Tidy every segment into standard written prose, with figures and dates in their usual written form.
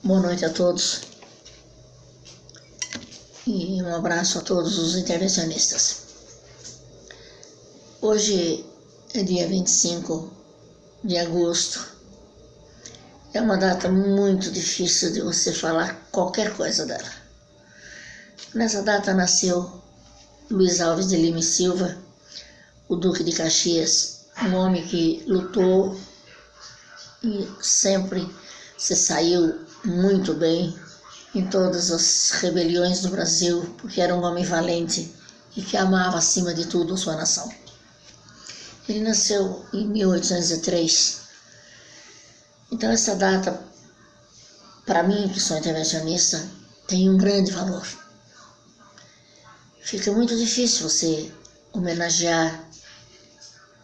Boa noite a todos e um abraço a todos os intervencionistas. Hoje é dia 25 de agosto. É uma data muito difícil de você falar qualquer coisa dela. Nessa data nasceu Luiz Alves de Lima e Silva, o Duque de Caxias, um homem que lutou e sempre se saiu muito bem em todas as rebeliões do Brasil, porque era um homem valente e que amava acima de tudo a sua nação. Ele nasceu em 1803. Então essa data, para mim que sou intervencionista, tem um grande valor. Fica muito difícil você homenagear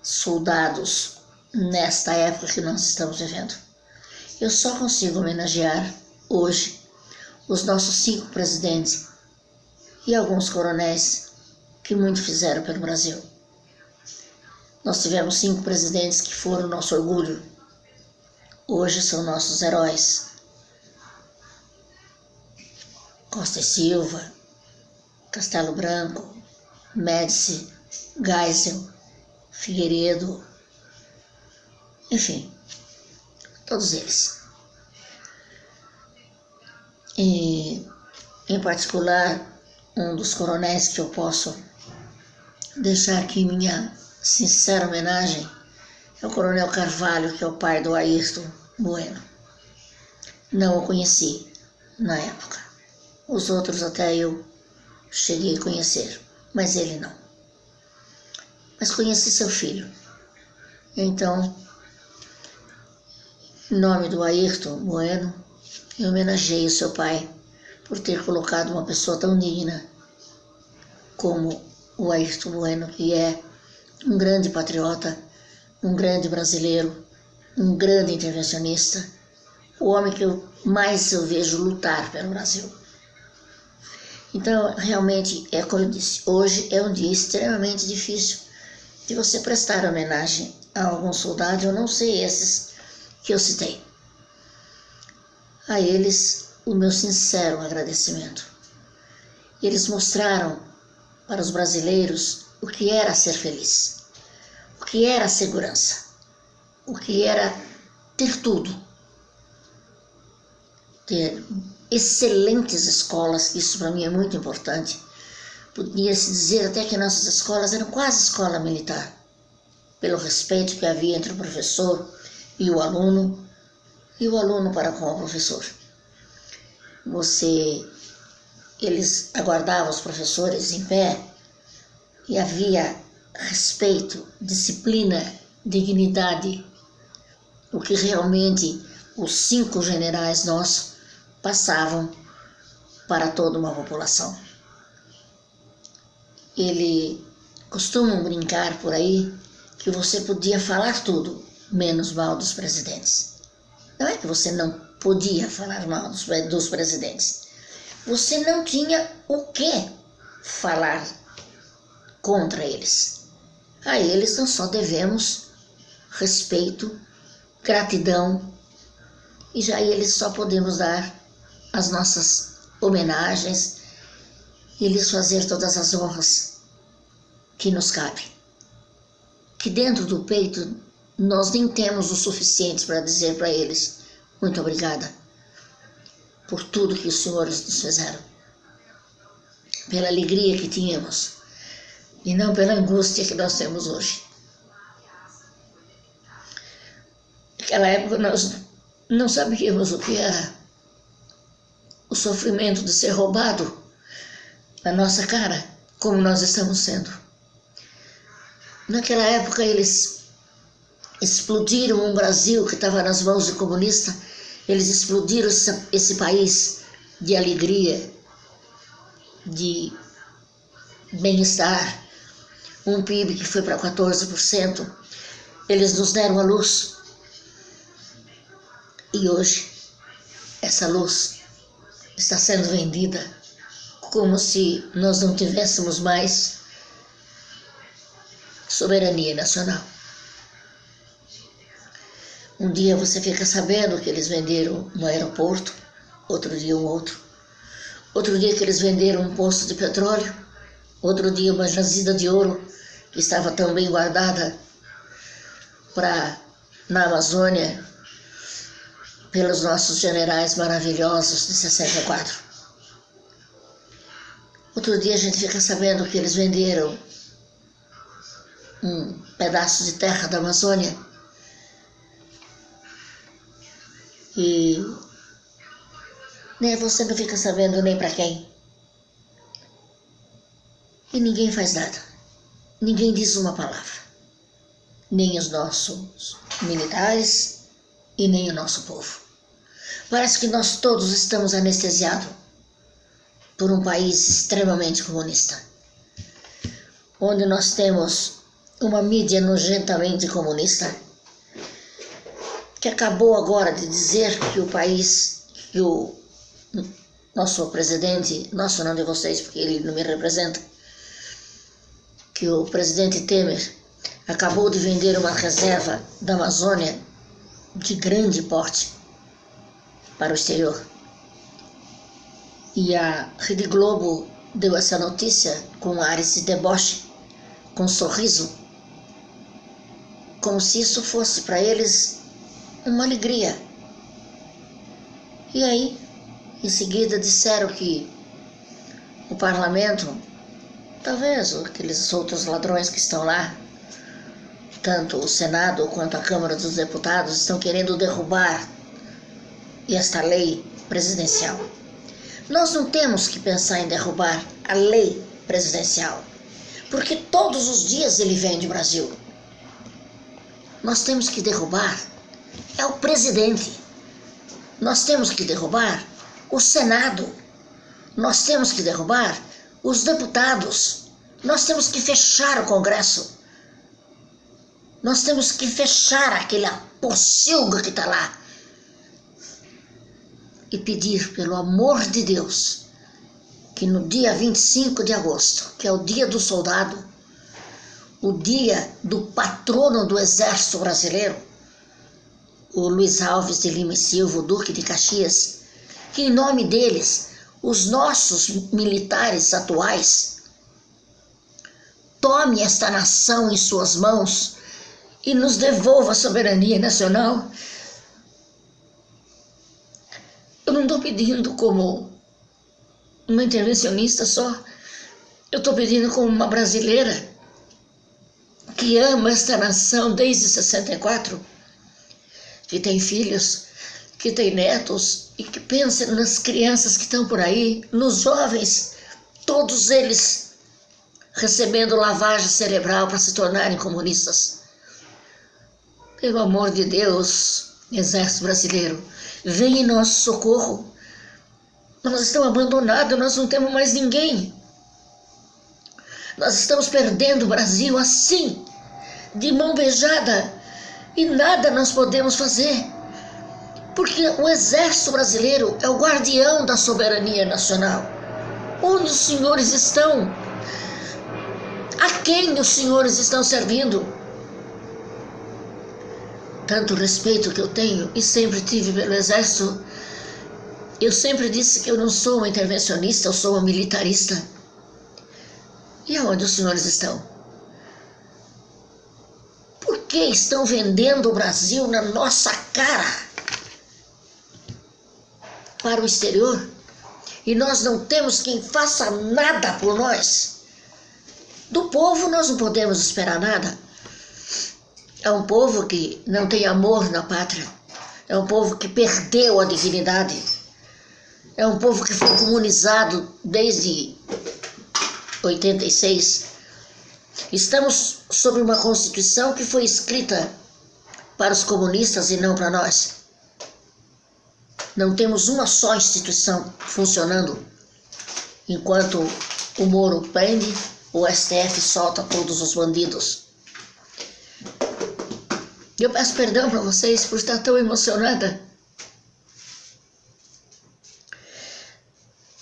soldados nesta época que nós estamos vivendo. Eu só consigo homenagear hoje os nossos 5 presidentes e alguns coronéis que muito fizeram pelo Brasil. Nós tivemos 5 presidentes que foram nosso orgulho. Hoje são nossos heróis. Costa e Silva, Castelo Branco, Médici, Geisel, Figueiredo, enfim, todos eles. E, em particular, um dos coronéis que eu posso deixar aqui minha sincera homenagem é o Coronel Carvalho, que é o pai do Ayrton Bueno. Não o conheci na época. Os outros até eu cheguei a conhecer, mas ele não. Mas conheci seu filho. Então, em nome do Ayrton Bueno, eu homenageei o seu pai por ter colocado uma pessoa tão digna como o Ayrton Bueno, que é um grande patriota, um grande brasileiro, um grande intervencionista, o homem que mais eu vejo lutar pelo Brasil. Então, realmente, é como eu disse, hoje é um dia extremamente difícil de você prestar homenagem a algum soldado, eu não sei esses que eu citei. A eles, o meu sincero agradecimento. Eles mostraram para os brasileiros o que era ser feliz, o que era a segurança, o que era ter tudo. Ter excelentes escolas, isso para mim é muito importante. Podia-se dizer até que nossas escolas eram quase escola militar, pelo respeito que havia entre o professor e o aluno para com o professor. Eles aguardavam os professores em pé e havia respeito, disciplina, dignidade, o que realmente os 5 generais nossos passavam para toda uma população. Eles costumam brincar por aí que você podia falar tudo, menos mal dos presidentes. Não é que você não podia falar mal dos presidentes. Você não tinha o que falar contra eles. A eles nós só devemos respeito, gratidão, e já a eles só podemos dar as nossas homenagens e lhes fazer todas as honras que nos cabem. Que dentro do peito nós nem temos o suficiente para dizer para eles muito obrigada por tudo que os senhores nos fizeram, pela alegria que tínhamos e não pela angústia que nós temos hoje. Naquela época nós não sabíamos o que era o sofrimento de ser roubado na nossa cara, como nós estamos sendo. Naquela época eles explodiram um Brasil que estava nas mãos de comunista, eles explodiram esse país de alegria, de bem-estar, um PIB que foi para 14%, eles nos deram a luz. E hoje, essa luz está sendo vendida como se nós não tivéssemos mais soberania nacional. Um dia você fica sabendo que eles venderam no aeroporto outro dia um outro. Outro dia que eles venderam um poço de petróleo, outro dia uma jazida de ouro que estava tão bem guardada na Amazônia pelos nossos generais maravilhosos de 64. Outro dia a gente fica sabendo que eles venderam um pedaço de terra da Amazônia e nem você não fica sabendo nem para quem. E ninguém faz nada. Ninguém diz uma palavra. Nem os nossos militares e nem o nosso povo. Parece que nós todos estamos anestesiados por um país extremamente comunista, onde nós temos uma mídia nojentamente comunista, que acabou agora de dizer que o país, que o nosso presidente, nosso não de vocês, porque ele não me representa, que o presidente Temer acabou de vender uma reserva da Amazônia de grande porte para o exterior. E a Rede Globo deu essa notícia com ares de deboche, com um sorriso, como se isso fosse para eles uma alegria. E aí, em seguida, disseram que o parlamento, talvez aqueles outros ladrões que estão lá, tanto o Senado quanto a Câmara dos Deputados, estão querendo derrubar esta lei presidencial. Nós não temos que pensar em derrubar a lei presidencial, porque todos os dias ele vem do Brasil. Nós temos que derrubar é o presidente. Nós temos que derrubar o Senado. Nós temos que derrubar os deputados. Nós temos que fechar o Congresso. Nós temos que fechar aquela pocilga que está lá e pedir, pelo amor de Deus, que no dia 25 de agosto, que é o dia do soldado, o dia do patrono do Exército Brasileiro, o Luiz Alves de Lima e Silva, o Duque de Caxias, que em nome deles, os nossos militares atuais, tome esta nação em suas mãos e nos devolva a soberania nacional. Eu não estou pedindo como uma intervencionista só, eu estou pedindo como uma brasileira que ama esta nação desde 64, que tem filhos, que tem netos e que pensa nas crianças que estão por aí, nos jovens, todos eles recebendo lavagem cerebral para se tornarem comunistas. Pelo amor de Deus, Exército Brasileiro, vem em nosso socorro. Nós estamos abandonados, nós não temos mais ninguém. Nós estamos perdendo o Brasil assim, de mão beijada, e nada nós podemos fazer. Porque o Exército Brasileiro é o guardião da soberania nacional. Onde os senhores estão? A quem os senhores estão servindo? Tanto respeito que eu tenho e sempre tive pelo Exército, eu sempre disse que eu não sou uma intervencionista, eu sou uma militarista. E aonde os senhores estão? Por que estão vendendo o Brasil na nossa cara para o exterior? E nós não temos quem faça nada por nós. Do povo nós não podemos esperar nada. É um povo que não tem amor na pátria. É um povo que perdeu a dignidade. É um povo que foi comunizado desde 86. Estamos sob uma Constituição que foi escrita para os comunistas e não para nós. Não temos uma só instituição funcionando, enquanto o Moro prende, o STF solta todos os bandidos. Eu peço perdão para vocês por estar tão emocionada,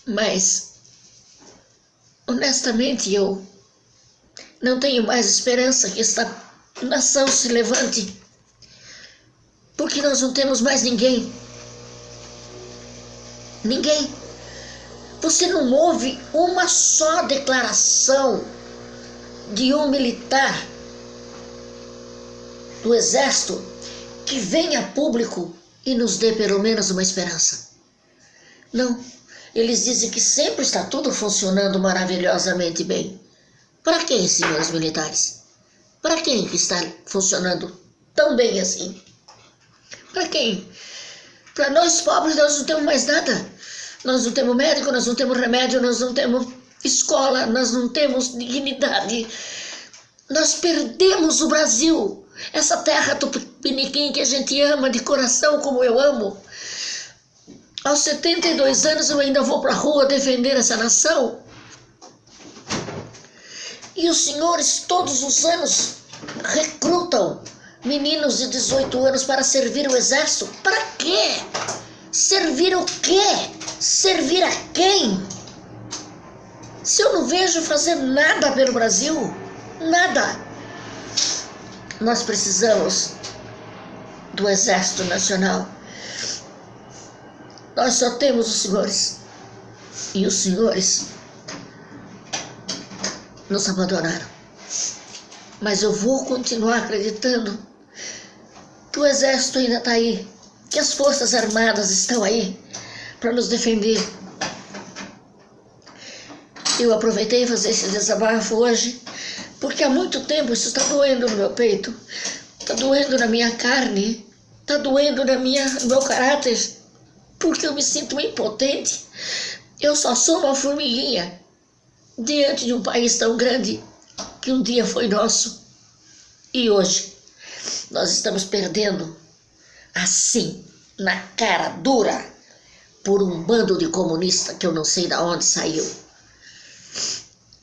mas honestamente eu não tenho mais esperança que esta nação se levante, porque nós não temos mais ninguém. Ninguém. Você não ouve uma só declaração de um militar do Exército que venha a público e nos dê pelo menos uma esperança. Não. Eles dizem que sempre está tudo funcionando maravilhosamente bem. Para quem, senhores militares? Para quem que está funcionando tão bem assim? Para quem? Para nós pobres nós não temos mais nada. Nós não temos médico, nós não temos remédio, nós não temos escola, nós não temos dignidade. Nós perdemos o Brasil, essa terra tupiniquim que a gente ama de coração como eu amo. Aos 72 anos eu ainda vou para a rua defender essa nação. E os senhores todos os anos recrutam meninos de 18 anos para servir o exército. Para quê? Servir o quê? Servir a quem? Se eu não vejo fazer nada pelo Brasil, nada. Nós precisamos do Exército Nacional. Nós só temos os senhores. E os senhores nos abandonaram. Mas eu vou continuar acreditando que o Exército ainda está aí, que as Forças Armadas estão aí para nos defender. Eu aproveitei fazer esse desabafo hoje, porque há muito tempo isso está doendo no meu peito, está doendo na minha carne, está doendo no meu caráter, porque eu me sinto impotente. Eu só sou uma formiguinha diante de um país tão grande que um dia foi nosso. E hoje nós estamos perdendo assim, na cara dura, por um bando de comunistas que eu não sei de onde saiu.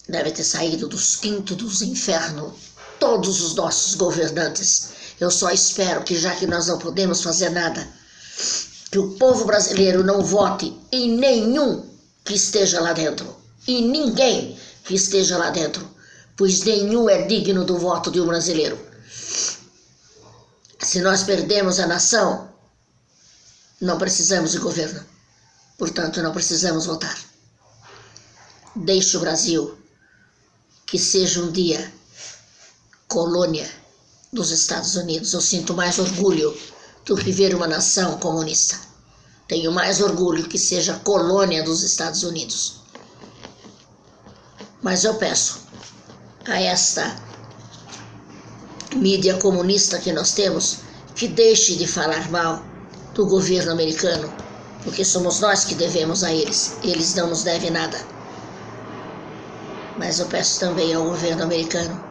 Deve ter saído dos quintos dos infernos, todos os nossos governantes. Eu só espero que, já que nós não podemos fazer nada, que o povo brasileiro não vote em nenhum que esteja lá dentro. E ninguém que esteja lá dentro, pois nenhum é digno do voto de um brasileiro. Se nós perdemos a nação, não precisamos de governo. Portanto, não precisamos votar. Deixe o Brasil que seja um dia colônia dos Estados Unidos. Eu sinto mais orgulho do que ver uma nação comunista. Tenho mais orgulho que seja colônia dos Estados Unidos. Mas eu peço a esta mídia comunista que nós temos que deixe de falar mal do governo americano, porque somos nós que devemos a eles. Eles não nos devem nada. Mas eu peço também ao governo americano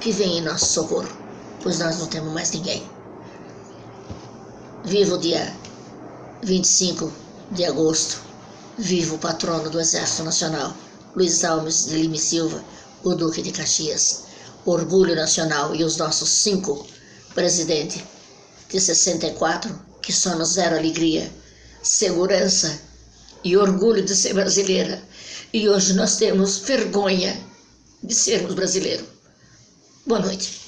que venha em nosso socorro, pois nós não temos mais ninguém. Viva o dia 25 de agosto, viva o patrono do Exército Nacional, Luiz Alves de Lima e Silva, o Duque de Caxias. Orgulho nacional e os nossos 5 presidentes de 64, que só nos deram alegria, segurança e orgulho de ser brasileira. E hoje nós temos vergonha de sermos brasileiros. Boa noite.